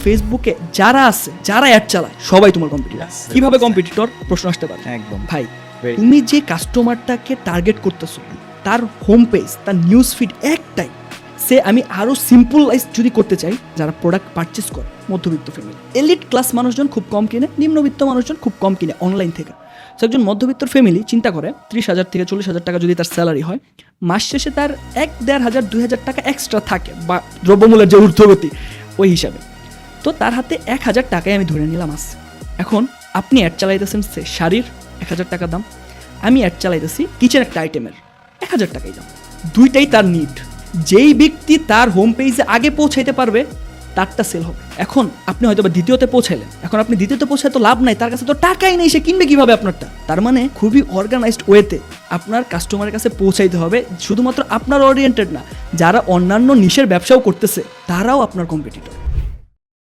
ফেসবুকে যারা আছে, যারা অ্যাড চালায়, সবাই তোমার কম্পিটিটর। কিভাবে কম্পিটিটর প্রশ্ন আসতে পারে? একদম ভাই, তুমি যে কাস্টমারটাকে টার্গেট করতেছো, তার হোম পেজ, তার নিউজ ফিড একটাই। আমি আরো সিম্পলাইজ যদি করতে চাই, যারা প্রোডাক্ট পারচেস করে মধ্যবিত্ত ফ্যামিলি, এলিট ক্লাস মানুষজন খুব কম কিনে, নিম্নবিত্ত মানুষজন খুব কম কিনে অনলাইন থেকে। তো একজন মধ্যবিত্ত ফ্যামিলি চিন্তা করে 30,000 থেকে 40,000 টাকা যদি তার স্যালারি হয়, মাস শেষে তার 1,500 2,000 টাকা এক্সট্রা থাকে, বা দ্রব্যমূল্যের যে ঊর্ধ্বগতি ওই হিসাবে। তো তার হাতে 1,000 টাকায় আমি ধরে নিলাম আছে। এখন আপনি অ্যাড চালাইতেছেন শাড়ির 1,000 টাকা দাম, আমি অ্যাড চালাইতেছি কিচেন একটা আইটেমের 1,000 টাকাই দাম। দুইটাই তার নিড। যেই ব্যক্তি তার হোম পেজে আগে পৌঁছাইতে পারবে তারটা সেল হবে। এখন আপনি হয়তো বা দ্বিতীয়তে পৌঁছাইলেন, এখন আপনি দ্বিতীয়তে পৌঁছায় তো লাভ নাই, তার কাছে তো টাকাই নেই, সে কিনবে কিভাবে আপনারটা? তার মানে খুবই অর্গানাইজড ওয়েতে আপনার কাস্টমারের কাছে পৌঁছাইতে হবে। শুধুমাত্র আপনার ওরিয়েন্টেড না, যারা অন্যান্য নিশের ব্যবসাও করতেছে তারাও আপনার কম্পিটিটর।